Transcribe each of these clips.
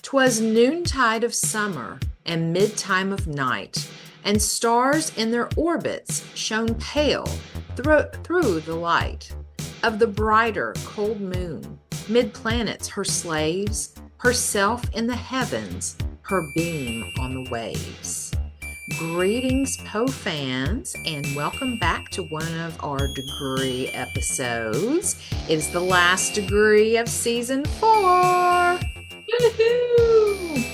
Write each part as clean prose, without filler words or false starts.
'Twas noontide of summer and mid-time of night, and stars in their orbits shone pale through the light of the brighter cold moon, mid-planets her slaves, herself in the heavens, her beam on the waves. Greetings, Poe fans, and welcome back to one of our degree episodes. It's the last degree of season 4. Woohoo!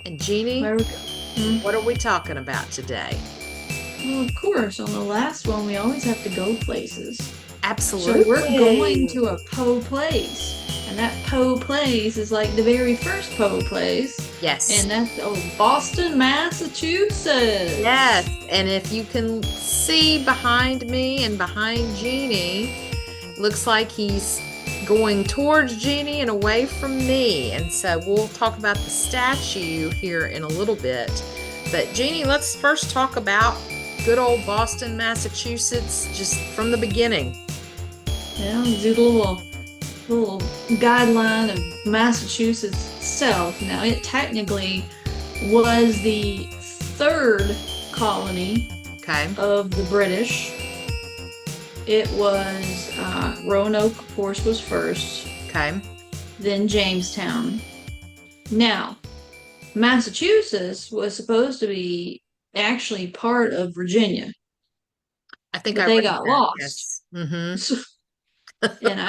And Jeannie, Where we go? what are we talking about today? Well, of course, on the last one, we always have to go places. So we're going Absolutely. to a Poe place. And that Poe place is like the very first Poe place. Yes. And that's Boston, Massachusetts. Yes. And if you can see behind me and behind Jeannie, looks like he's going towards Jeannie and away from me. And so we'll talk about the statue here in a little bit. But Jeannie, let's first talk about good old Boston, Massachusetts, just from the beginning. Yeah, do the little guideline of Massachusetts itself. Now, it technically was the third colony Okay. of the British. It was Roanoke, of course, was first, Okay. then Jamestown. Now, Massachusetts was supposed to be actually part of Virginia, I think but I they read got that. lost. Yes. Mm-hmm. And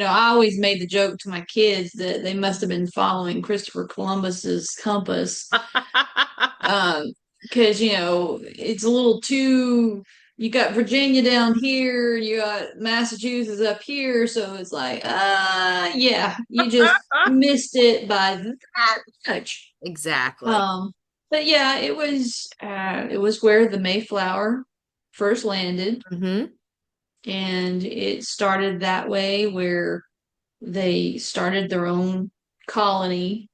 I always made the joke to my kids that they must have been following Christopher Columbus's compass, um, because it's a little too. You got Virginia down here, you got Massachusetts up here, so it's like, yeah, you just missed it by that much. Exactly. Um, but yeah, it was where the Mayflower first landed, Mm-hmm. and it started that way where they started their own colony,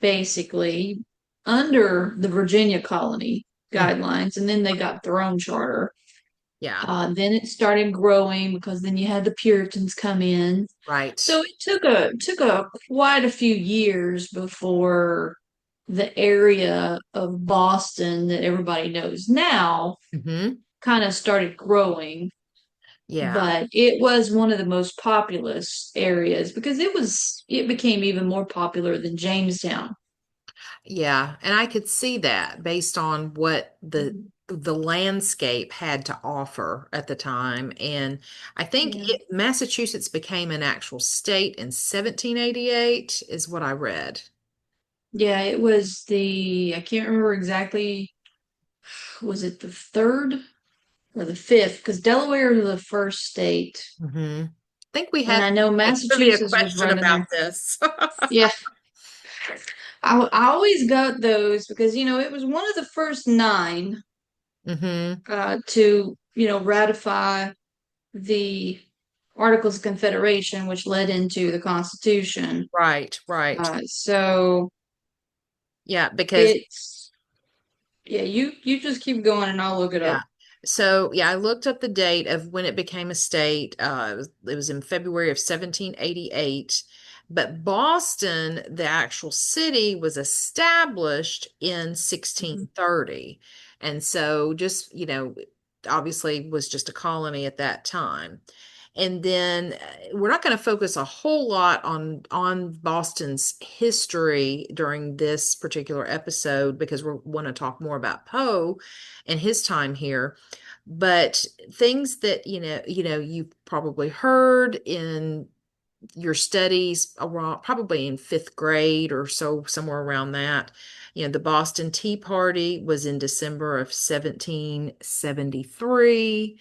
basically under the Virginia colony Mm. guidelines, and then they got their own charter. Yeah. Then it started growing because then you had the Puritans come in. Right. So it took a quite a few years before the area of Boston that everybody knows now Mm-hmm. kind of started growing. Yeah. But it was one of the most populous areas because it became even more popular than Jamestown. Yeah. And I could see that based on what Mhm. the landscape had to offer at the time. And I think Yeah. Massachusetts became an actual state in 1788 is what I read. Yeah, it was I can't remember exactly, was it the third or the fifth? Because Delaware was the first state. Mm-hmm. I think we And had I know a trivia Massachusetts was question right in about there. this. Yeah, I always got those because, it was one of the first nine Mm-hmm. to, ratify the Articles of Confederation, which led into the Constitution. Right, right. So Yeah, because it's, yeah, you just keep going and I'll look it yeah. up. So yeah, I looked up the date of when it became a state. It was in February of 1788. But Boston, the actual city, was established in Mhm. 1630. And so just, obviously was just a colony at that time. And then we're not going to focus a whole lot on Boston's history during this particular episode because we want to talk more about Poe and his time here. But things that you've probably heard in your studies around probably in fifth grade or so, somewhere around that. The Boston Tea Party was in December of 1773.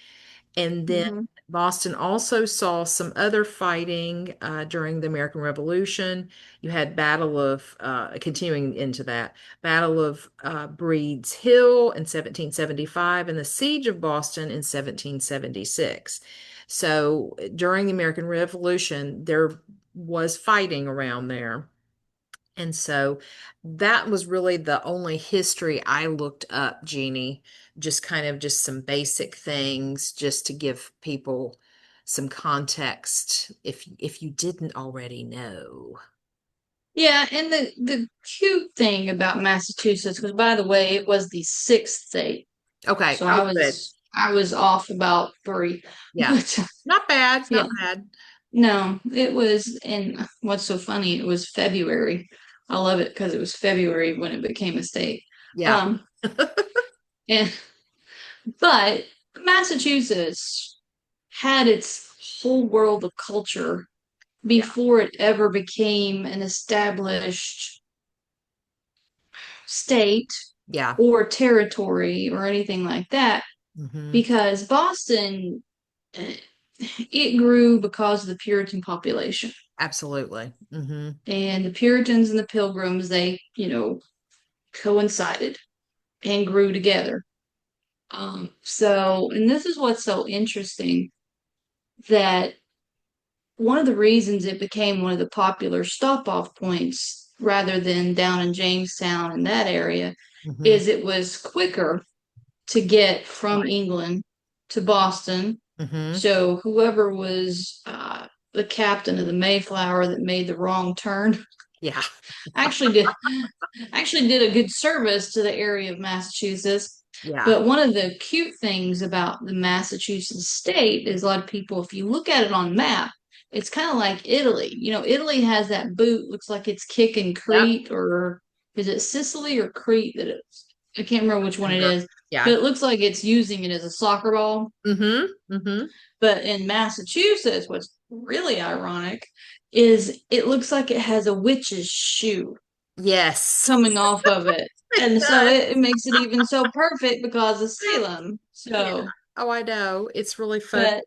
And then Mhm. Boston also saw some other fighting during the American Revolution. You had continuing into that, Battle of Breed's Hill in 1775 and the Siege of Boston in 1776. So during the American Revolution, there was fighting around there. And so that was really the only history I looked up, Jeannie. Just kind of just some basic things just to give people some context if you didn't already know. Yeah, and the cute thing about Massachusetts, because by the way, it was the sixth state. Okay. So Oh, good. I was off about three. Yeah. But Not bad. yeah, Not bad. no, it was, and what's so funny, it was February. I love it because it was February when it became a state. Yeah. Um, and but Massachusetts had its whole world of culture Yeah. before it ever became an established state Yeah. or territory or anything like that. Hmm. Because Boston, eh, it grew because of the Puritan population. Absolutely. Hmm. And the Puritans and the Pilgrims, they, coincided and grew together. And this is what's so interesting that one of the reasons it became one of the popular stop off points rather than down in Jamestown in that area Hmm. is it was quicker to get from Right. England to Boston. Hmm. So whoever was the captain of the Mayflower that made the wrong turn Yeah. actually did actually did a good service to the area of Massachusetts. Yeah. But one of the cute things about the Massachusetts state is a lot of people, if you look at it on a map, it's kind of like Italy. Italy has that boot, looks like it's kicking Yep. Crete, or is it Sicily or Crete that it's, I can't remember which one it Remember. is, but Yeah. it looks like it's using it as a soccer ball. Hmm. Hmm. But in Massachusetts, what's really ironic is it looks like it has a witch's shoe Yes. coming off of it. It And so does. it makes it even so perfect because of Salem. Yeah. So, Oh, I know. It's really fun. but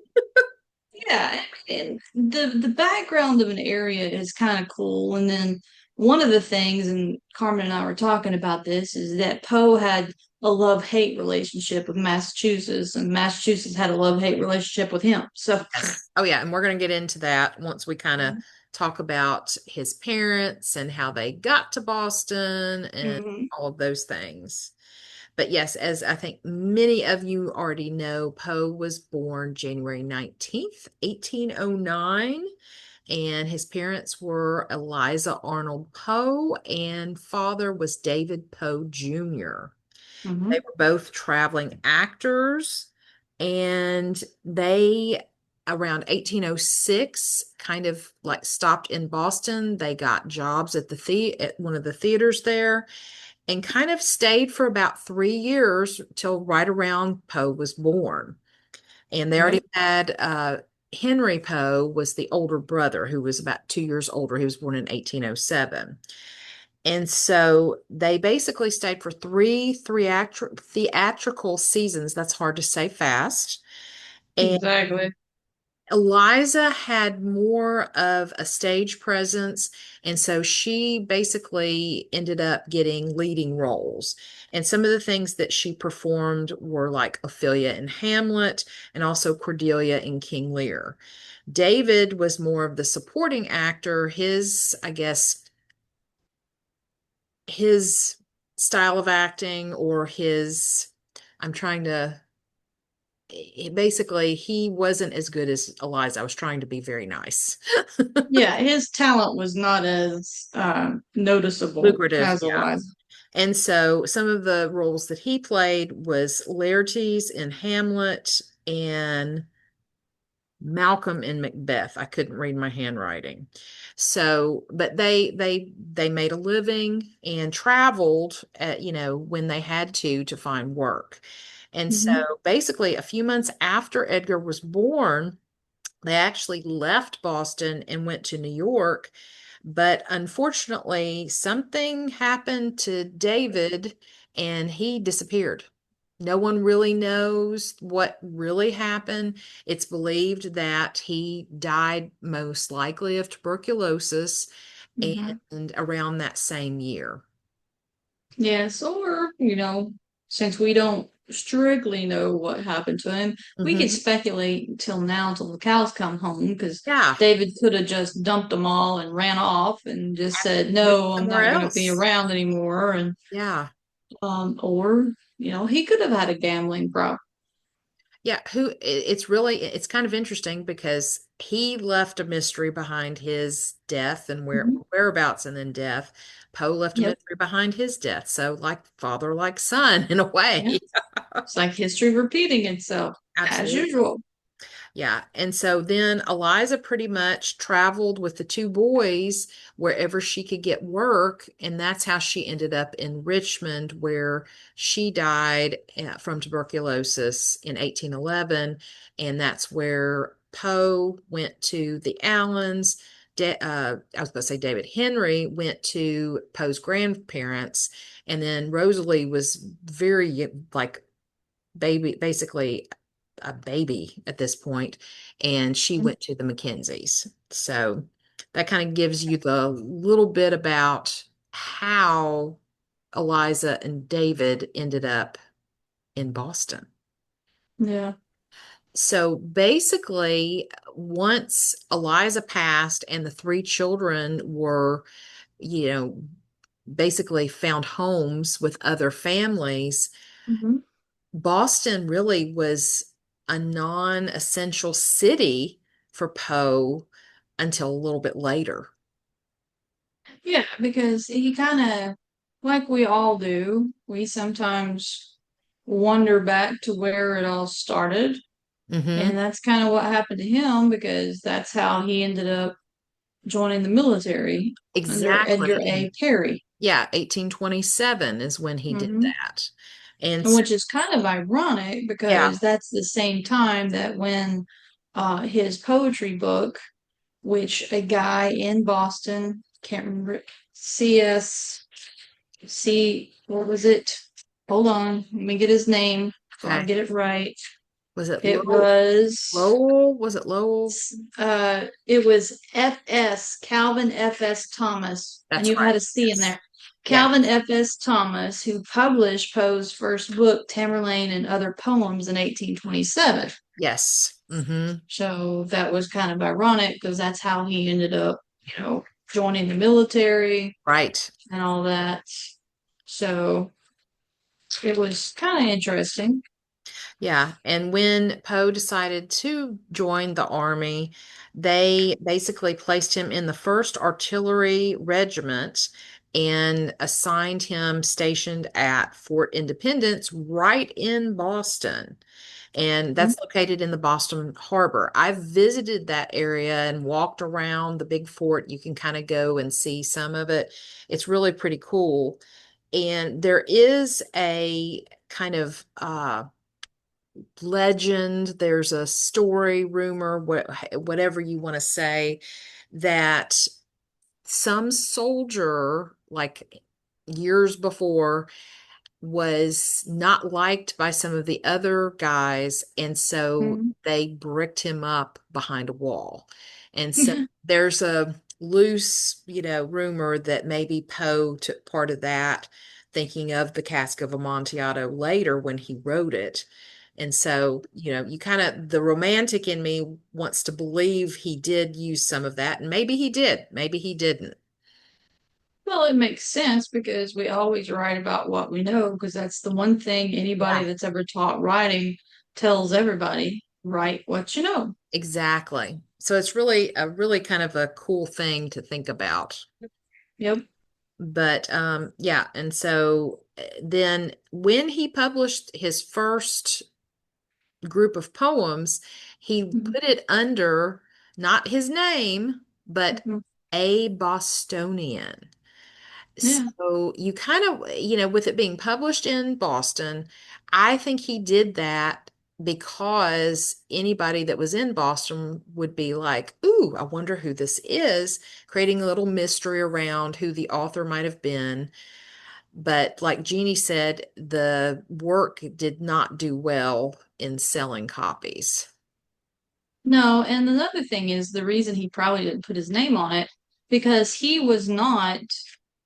yeah, and the background of an area is kind of cool. And then one of the things, and Carmen and I were talking about this, is that Poe had a love-hate relationship with Massachusetts, and Massachusetts had a love-hate relationship with him. So, Yes. Oh, yeah. And we're going to get into that once we kind of talk about his parents and how they got to Boston and mhm. all of those things. But yes, as I think many of you already know, Poe was born January 19th, 1809, and his parents were Eliza Arnold Poe, and father was David Poe Jr. They Mhm. were both traveling actors, and they, around 1806, kind of like stopped in Boston. They got jobs at at one of the theaters there and kind of stayed for about 3 years till right around Poe was born. And they already Yep. had Henry Poe was the older brother who was about 2 years older. He was born in 1807. And so they basically stayed for three theatrical seasons. That's hard to say fast. And Exactly. Eliza had more of a stage presence, and so she basically ended up getting leading roles. And some of the things that she performed were like Ophelia in Hamlet and also Cordelia in King Lear. David was more of the supporting actor. I guess, his style of acting or I'm trying to basically he wasn't as good as Eliza. I was trying to be very nice. Yeah, his talent was not as noticeable Lucrative, as yeah. Eliza. And so some of the roles that he played was Laertes in Hamlet and Malcolm in Macbeth. I couldn't read my handwriting. So, but they made a living and traveled when they had to find work. And so Hmm. basically a few months after Edgar was born, they actually left Boston and went to New York. But unfortunately, something happened to David and he disappeared. No one really knows what really happened. It's believed that he died most likely of tuberculosis Hmm. and around that same year. Yes, or, since we don't strictly know what happened to him, we could Hmm. speculate until now, till the cows come home, because Yeah, David could have just dumped them all and ran off and just said, moved "No, I'm somewhere not going to be else. around anymore." And Yeah. or he could have had a gambling problem. Yeah, it's really it's kind of interesting because he left a mystery behind his death and Mhm. whereabouts and then death. Poe left a Yep. mystery behind his death. So like father, like son in a Yeah. way. It's like history repeating itself as Absolutely. usual. Yeah. And so then Eliza pretty much traveled with the two boys wherever she could get work. And that's how she ended up in Richmond, where she died from tuberculosis in 1811. And that's where Poe went to the Allens. I was going to say David Henry went to Poe's grandparents. And then Rosalie was very like basically a baby at this point, and she went to the Mackenzies. So that kind of gives you the little bit about how Eliza and David ended up in Boston. Yeah. So basically, once Eliza passed and the three children were, you know, basically found homes with other families, Hmm. Boston really was a non-essential city for Poe until a little bit later. Yeah, because he kind of, like we all do, we sometimes wonder back to where it all started. Hmm. And that's kind of what happened to him because that's how he ended up joining the military under Edgar Exactly. A. Carey. Yeah, 1827 is when he did Hmm. that. And And so, which is kind of ironic yeah, because that's the same time that when his poetry book, which a guy in Boston, can't remember, C.S. What was it? Hold on, let me get his name so I'll okay. get it right. Was it It was Lowell? Was it Lowell? it was F.S. Calvin F.S. Thomas, and That's you had right. a C in Yes. there. Yeah. Calvin F.S. Thomas, who published Poe's first book, Tamerlane and Other Poems, in 1827. Yes. Hmm. So that was kind of ironic because that's how he ended up, joining the military Right. and all that. So it was kind of interesting. Yeah, and when Poe decided to join the army, they basically placed him in the 1st Artillery Regiment and assigned him stationed at Fort Independence right in Boston. And Mhm. that's located in the Boston Harbor. I've visited that area and walked around the big fort. You can kind of go and see some of it. It's really pretty cool. And there is a kind of legend, there's a story, rumor, whatever you want to say, that some soldier, like years before, was not liked by some of the other guys, and so Mhm. they bricked him up behind a wall. And so there's a loose, rumor that maybe Poe took part of that, thinking of the Cask of Amontillado later when he wrote it. And so, you kind of, the romantic in me wants to believe he did use some of that, and maybe he did, maybe he didn't. Well, it makes sense because we always write about what we know, because that's the one thing anybody Yeah. that's ever taught writing tells everybody, write what you know. Exactly. So it's really kind of a cool thing to think about. Yep. But yeah, and so then when he published his first group of poems, he Mhm. put it under not his name, but Mhm. a Bostonian. Yeah. So you kind of, with it being published in Boston, I think he did that because anybody that was in Boston would be like, "Ooh, I wonder who this is," creating a little mystery around who the author might have been. But like Jeannie said, the work did not do well in selling copies. No, and another thing is the reason he probably didn't put his name on it because he was not,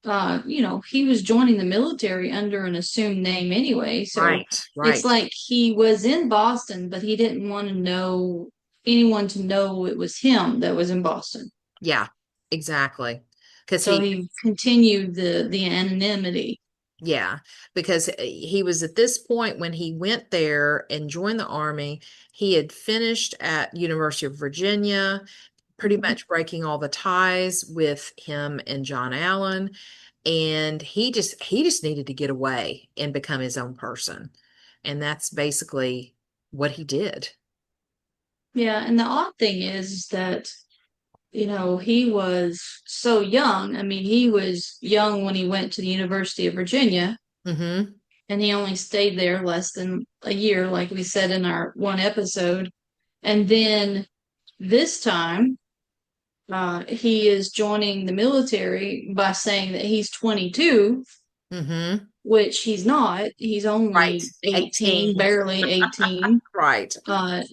he was joining the military under an assumed name anyway. So Right, it's right. like he was in Boston, but he didn't want to know anyone to know it was him that was in Boston. Yeah, exactly. Because So he he continued the anonymity. Yeah, because he was at this point when he went there and joined the army, he had finished at University of Virginia, pretty Mhm. much breaking all the ties with him and John Allen, and he just needed to get away and become his own person. And that's basically what he did. Yeah, and the odd thing is that, he was so young. I mean, he was young when he went to the University of Virginia, Mm-hmm. and he only stayed there less than a year, like we said in our one episode. And then this time, he is joining the military by saying that he's 22, Mm-hmm. which he's not. He's Right. only 18, 18. barely 18. Right.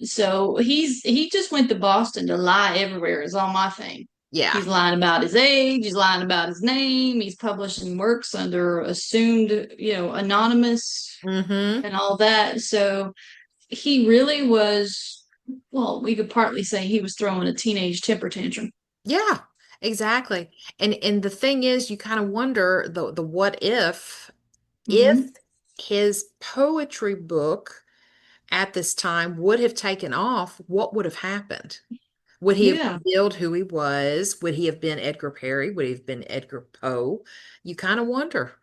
So he just went to Boston to lie everywhere is all my thing. Yeah. He's lying about his age, he's lying about his name, he's publishing works under assumed, anonymous Mm-hmm. and all that. So he really was, well, we could partly say he was throwing a teenage temper tantrum. Yeah, exactly. And the thing is, you kind of wonder the what if Hmm. his poetry book at this time would have taken off, what would have happened? Would he have Yeah. revealed who he was? Would he have been Edgar Perry? Would he have been Edgar Poe? You kind of wonder.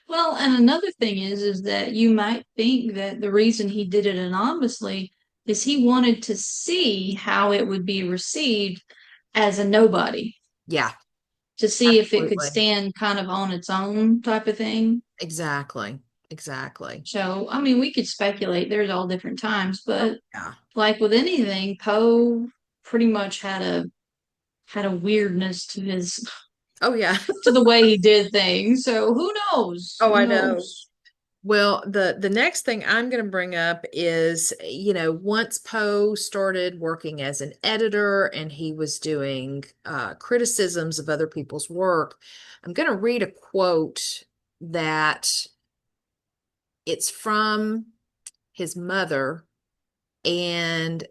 Well, and another thing is that you might think that the reason he did it anonymously is he wanted to see how it would be received as a nobody, Yeah, to see if it could absolutely. stand kind of on its own type of thing. Exactly. Exactly. So, I mean, we could speculate. There's all different times, Oh, but yeah. like with anything, Poe pretty much had a weirdness to his Oh, yeah. to the way he did things. So who knows? Oh, Who I know. knows? Well, the next thing I'm going to bring up is, once Poe started working as an editor and he was doing criticisms of other people's work, I'm going to read a quote that it's from his mother, and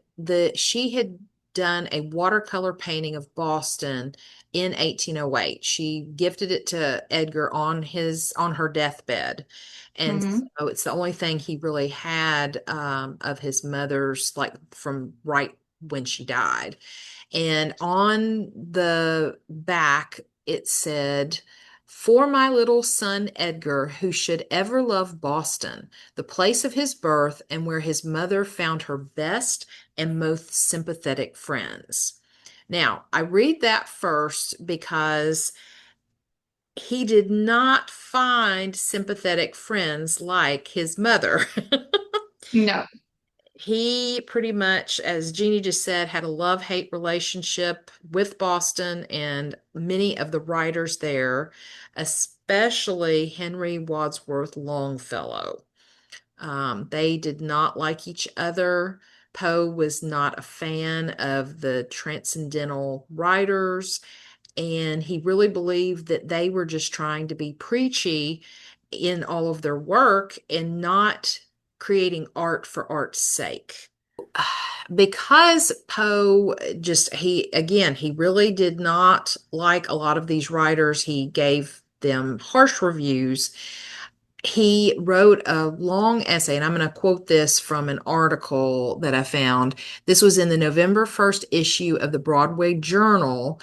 she had done a watercolor painting of Boston in 1808. She gifted it to Edgar on her deathbed. And Hmm. so it's the only thing he really had of his mother's, like from right when she died. And on the back, it said, "For my little son Edgar, who should ever love Boston, the place of his birth and where his mother found her best and most sympathetic friends." Now, I read that first because he did not find sympathetic friends like his mother. No. He pretty much, as Jeannie just said, had a love-hate relationship with Boston and many of the writers there, especially Henry Wadsworth Longfellow. They did not like each other. Poe was not a fan of the transcendental writers, and he really believed that they were just trying to be preachy in all of their work and not creating art for art's sake. Because Poe he really did not like a lot of these writers. He gave them harsh reviews. He wrote a long essay, and I'm going to quote this from an article that I found. This was in the November 1st issue of the Broadway Journal,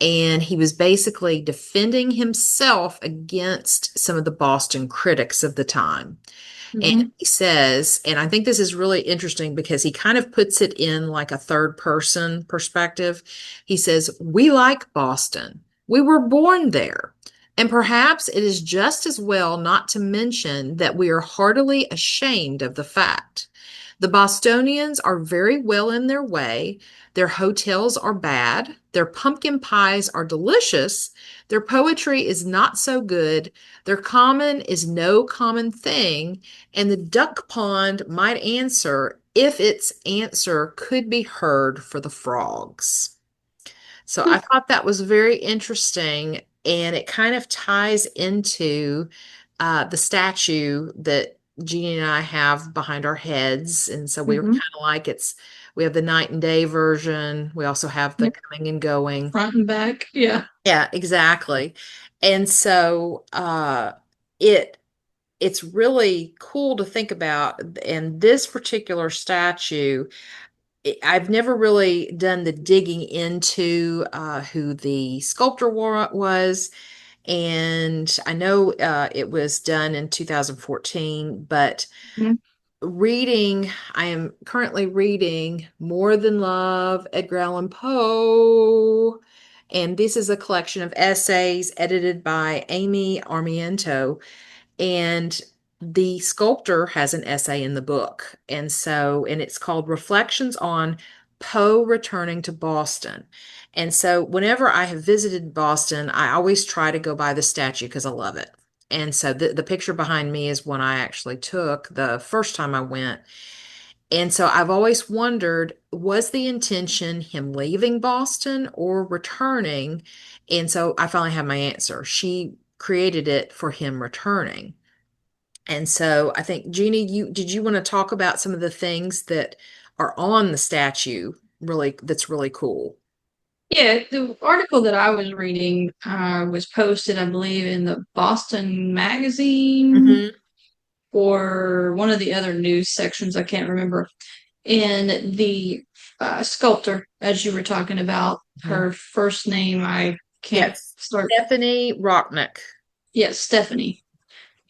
and he was basically defending himself against some of the Boston critics of the time. And Hmm. he says, and I think this is really interesting because he kind of puts it in like a third person perspective. He says, "We like Boston. We were born there. And perhaps it is just as well not to mention that we are heartily ashamed of the fact. The Bostonians are very well in their way. Their hotels are bad. Their pumpkin pies are delicious. Their poetry is not so good. Their common is no common thing. And the duck pond might answer if its answer could be heard for the frogs." So I thought that was very interesting, and it kind of ties into the statue that Jeannie and I have behind our heads. And so we were Hmm. kind of like we have the night and day version. We also have the Yep. coming and going. Front and back. Yeah. Yeah, exactly. And so it it's really cool to think about. And this particular statue, I've never really done the digging into who the sculptor was. And I know it was done in 2014, but Mhm. reading, I am currently reading More Than Love, Edgar Allan Poe. And this is a collection of essays edited by Amy Armiento. And the sculptor has an essay in the book. And it's called Reflections on Poe Returning to Boston. And so whenever I have visited Boston, I always try to go by the statue because I love it. And so the picture behind me is one I actually took the first time I went. And so I've always wondered, was the intention him leaving Boston or returning? And so I finally have my answer. She created it for him returning. And so I think, Jeannie, you want to talk about some of the things that are on the statue really that's really cool? Yeah, the article that I was reading was posted, I believe, in the Boston Magazine Hmm. or one of the other news sections. I can't remember. And the sculptor, as you were talking about, Hmm. her first name, I can't Yes. start. Stephanie Rocknick. Yes, Stephanie.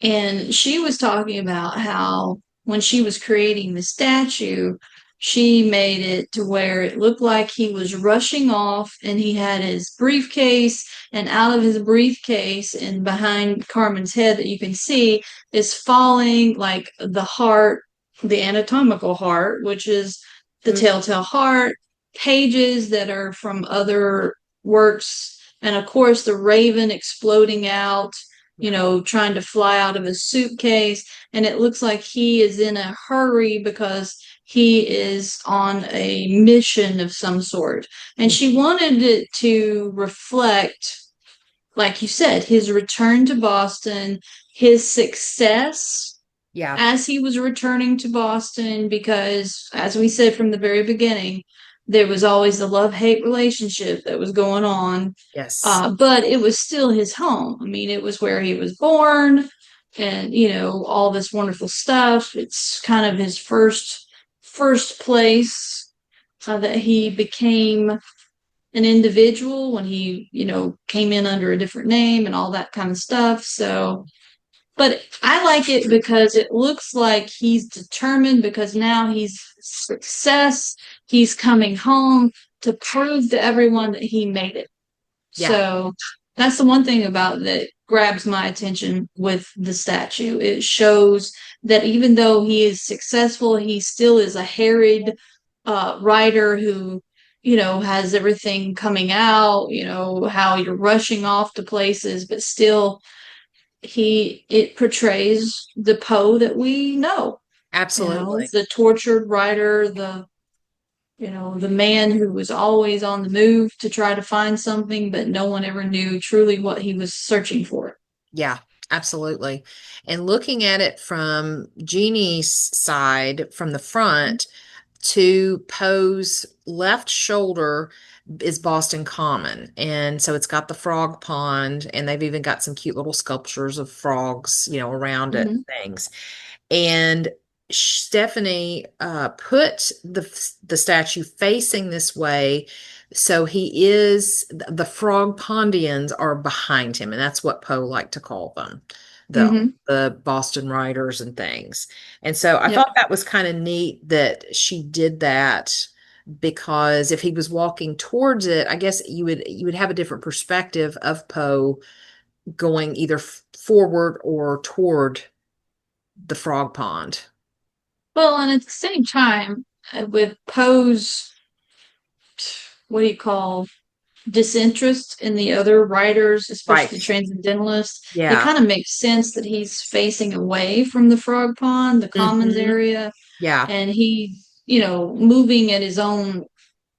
And she was talking about how when she was creating the statue, she made it to where it looked like he was rushing off and he had his briefcase, and out of his briefcase and behind Carmen's head that you can see is falling like the heart, the anatomical heart, which is the Mm. telltale heart, pages that are from other works, and of course the raven exploding out, Yeah. trying to fly out of a suitcase. And it looks like he is in a hurry because he is on a mission of some sort. And Mm. she wanted it to reflect, like you said, his return to Boston, his success Yeah. as he was returning to Boston, because as we said from the very beginning, there was always a love-hate relationship that was going on. Yes. But it was still his home. I mean, it was where he was born and, all this wonderful stuff. It's kind of his first place that he became an individual when he, came in under a different name and all that kind of stuff. So, but I like it because it looks like he's determined, because now he's success. He's coming home to prove to everyone that he made it. Yeah. So that's the one thing about that grabs my attention with the statue. It shows that even though he is successful, he still is a harried writer who, has everything coming out, how you're rushing off to places, but still it portrays the Poe that we know, Absolutely. the tortured writer, the man who was always on the move to try to find something, but no one ever knew truly what he was searching for. Yeah, absolutely. And looking at it from Jeannie's side, from the front, to Poe's left shoulder is Boston Common. And so it's got the frog pond, and they've even got some cute little sculptures of frogs, around it, Mm-hmm. things. And Stephanie put the statue facing this way, so the frog pondians are behind him, and that's what Poe liked to call them, the Mm-hmm. the Boston writers and things. And so I Yep. thought that was kind of neat that she did that, because if he was walking towards it, I guess you would have a different perspective of Poe going either forward or toward the frog pond. Well, and at the same time, with Poe's, what do you call, disinterest in the other writers, especially the Right. transcendentalists, it Yeah. kind of makes sense that he's facing away from the frog pond, the commons Hmm. area, Yeah. and he, moving at his own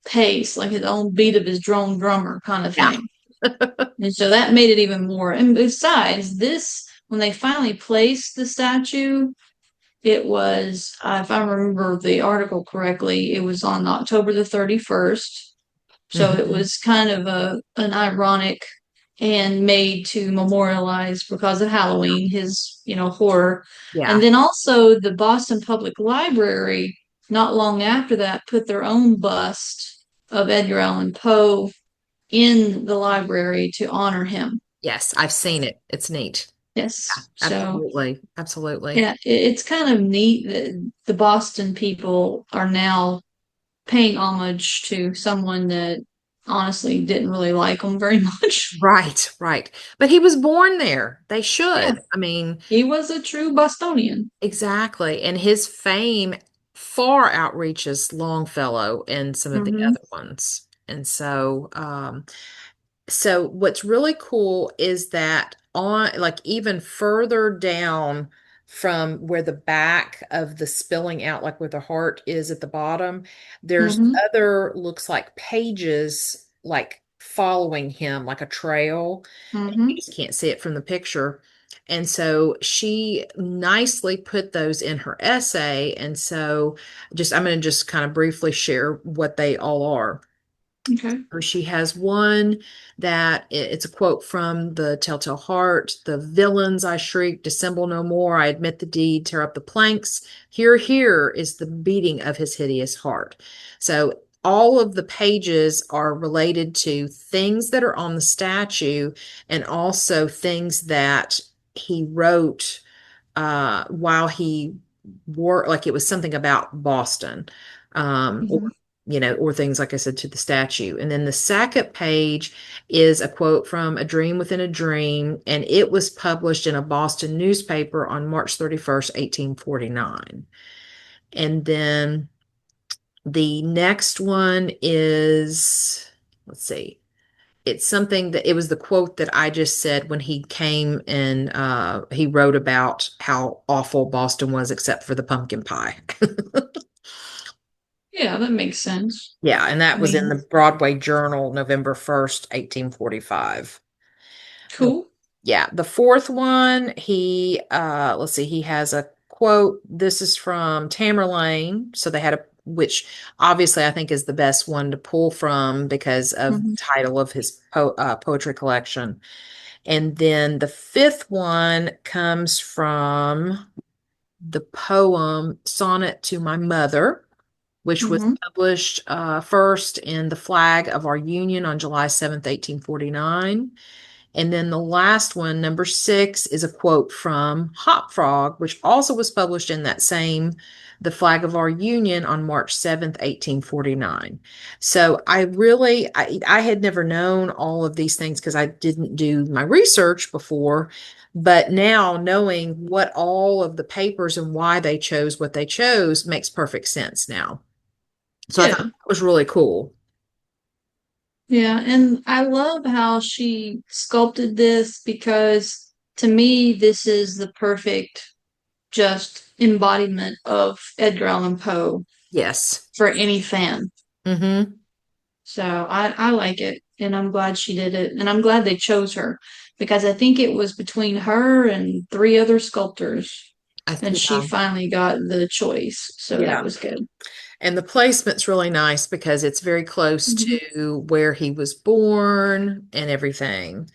pace, like his own beat of his drummer kind of Yeah. thing. And so that made it even more. And besides this, when they finally placed the statue, it was, if I remember the article correctly, it was on October the 31st. So it Hmm. was kind of an ironic. and made to memorialize because of Halloween, his, horror. And Yeah. then also the Boston Public Library, not long after that, put their own bust of Edgar Allan Poe in the library to honor him. Yes, I've seen it. It's neat. Yeah, Yes. So, absolutely. Absolutely. yeah, it's kind of neat that the Boston people are now paying homage to someone that honestly didn't really like them very much. Right, right. But he was born there. They Yeah, should. I mean, he was a true Bostonian. exactly. And his fame far outreaches Longfellow and some of the Hmm. other ones. And so, so what's really cool is that on like even further down from where the back of the spilling out, like where the heart is at the bottom, there's Hmm. other looks like pages like following him, like a trail. You Hmm. just can't see it from the picture. And so she nicely put those in her essay. And so just I'm going to just kind of briefly share what they all are. Okay. Or she has one that it's a quote from the Telltale Heart. The villains I shriek, dissemble no more. I admit the deed, tear up the planks. Here, here is the beating of his hideous heart. So all of the pages are related to things that are on the statue and also things that he wrote while he wore, like it was something about Boston, or Hmm. or things like I said to the statue. And then the second page is a quote from A Dream Within a Dream, and it was published in a Boston newspaper on March 31st, 1849. And then the next one is, let's see, it's something that it was the quote that I just said when he came and he wrote about how awful Boston was except for the pumpkin pie. Yeah, that makes sense. Yeah, and I that was in mean, the Broadway Journal, November 1st, 1845. The cool. Yeah, the fourth one, he let's see, he has a quote. This is from Tamerlane. So they had a which obviously I think is the best one to pull from because of the Hmm. title of his poetry collection. And then the fifth one comes from the poem Sonnet to My Mother, which was Hmm. published first in The Flag of Our Union on July 7th, 1849. And then the last one, number six, is a quote from Hop Frog, which also was published in that same The Flag of Our Union on March 7th, 1849. So I had never known all of these things because I didn't do my research before. But now knowing what all of the papers and why they chose what they chose makes perfect sense now. So I thought Yeah. that was really cool. Yeah. And I love how she sculpted this because to me, this is the perfect just embodiment of Edgar Allan Poe Yes. for any fan. Mm-hmm. So I like it and I'm glad she did it. And I'm glad they chose her because I think it was between her and three other sculptors and she Yeah. finally got the choice. So that Yeah. was good. And the placement's really nice because it's very close Hmm. to where he was born and everything.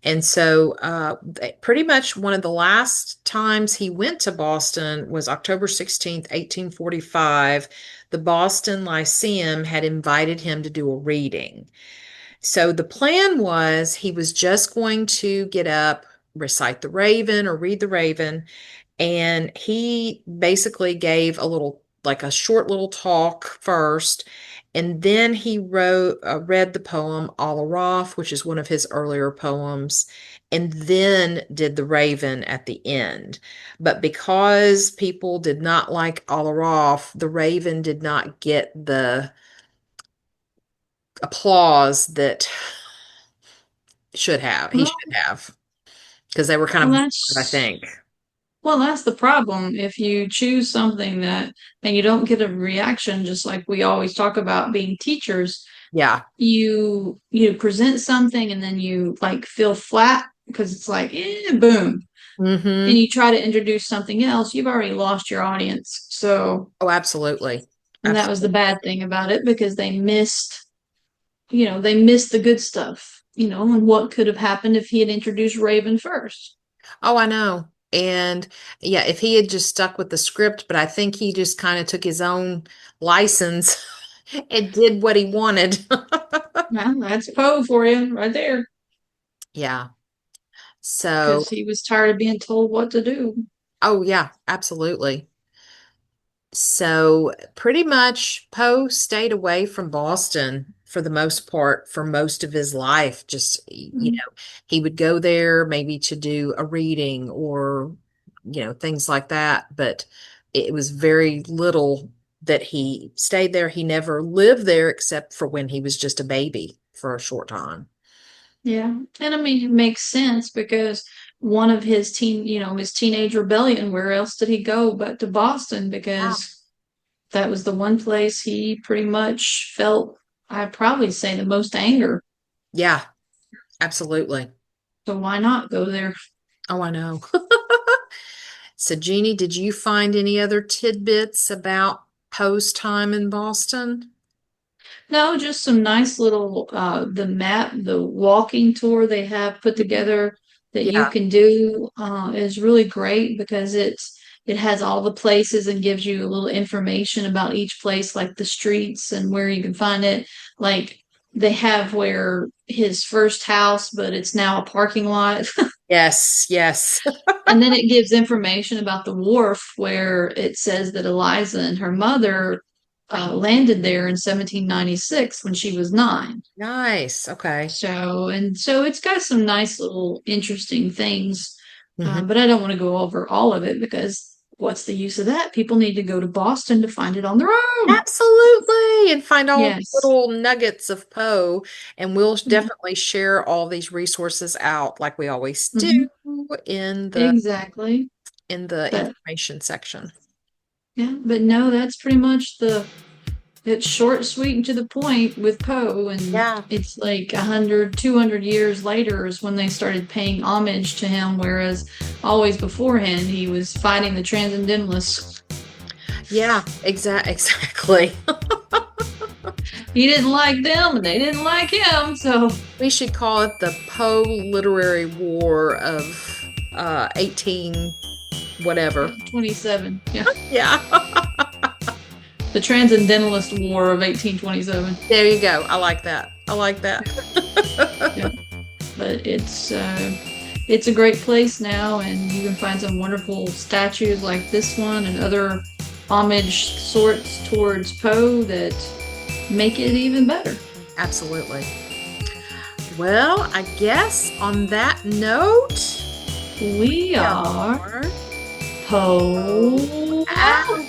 And so, pretty much one of the last times he went to Boston was October 16th, 1845. The Boston Lyceum had invited him to do a reading. So the plan was he was just going to get up, recite the Raven or read the Raven, and he basically gave a little, like a short little talk first, and then he read the poem Alaroth, which is one of his earlier poems, and then did the Raven at the end. But because people did not like Alaroth, the Raven did not get the applause that he Well, should have, because they were kind well, of bored, I that's think. well, that's the problem. If you choose something that and you don't get a reaction, just like we always talk about being teachers, Yeah. you present something and then you like feel flat because it's like boom, and Mm-hmm. you try to introduce something else, you've already lost your audience. So, Oh, absolutely. and that was the Absolutely. bad thing about it because they missed the good stuff. and what could have happened if he had introduced Raven first. Oh, I know. And yeah, if he had just stuck with the script, but I think he just kind of took his own license and did what he wanted. Well, that's Poe for you right there, Yeah. So, because he was tired of being told what to do. oh yeah, absolutely. So pretty much Poe stayed away from Boston for the most part for most of his life. Just, Mhm. he would go there maybe to do a reading or, things like that. But it was very little that he stayed there. He never lived there except for when he was just a baby for a short time. Yeah. And I mean, it makes sense because one of his teenage rebellion, where else did he go but to Boston? Yeah. Because that was the one place he pretty much felt, I'd probably say, the most anger. Yeah, absolutely. So why not go there? Oh, I know. So, Jeannie, did you find any other tidbits about Poe's time in Boston? No, just some nice little the map, the walking tour they have put Mhm. together that you Yeah. can do is really great because it has all the places and gives you a little information about each place, like the streets and where you can find it. Like they have where his first house, but it's now a parking lot. Yes, yes. And then it gives information about the wharf where it says that Eliza and her mother landed there in 1796 when she was 9. Nice. Okay. So it's got some nice little interesting things, Hmm. but I don't want to go over all of it because what's the use of that? People need to go to Boston to find it on their own. Absolutely. And find all the Yes. little nuggets of Poe. And we'll Yeah. definitely share all these resources out like we always do Hmm. in the Exactly. But information section. yeah, but no, that's pretty much it's short, sweet, and to the point with Poe, and Yeah. it's like 100, 200 years later is when they started paying homage to him, whereas always beforehand he was fighting the Transcendentalists. Yeah, exactly. He didn't like them, and they didn't like him, so We should call it the Poe Literary War of 18 whatever. 27. Yeah, Yeah. the Transcendentalist War of 1827. There you go. I like that. I like that. Yeah, but it's a great place now, and you can find some wonderful statues like this one and other homage sorts towards Poe that make it even better. Absolutely. Well, I guess on that note, We we are are Poe out. out.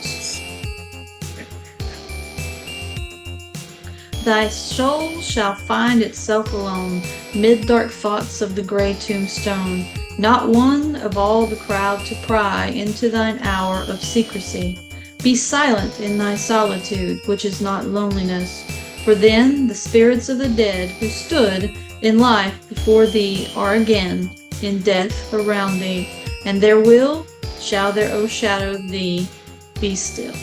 Thy soul shall find itself alone, mid dark thoughts of the grey tombstone, not one of all the crowd to pry into thine hour of secrecy. Be silent in thy solitude, which is not loneliness, for then the spirits of the dead who stood in life before thee are again in death around thee, and their will shall their o'ershadow thee. Be still.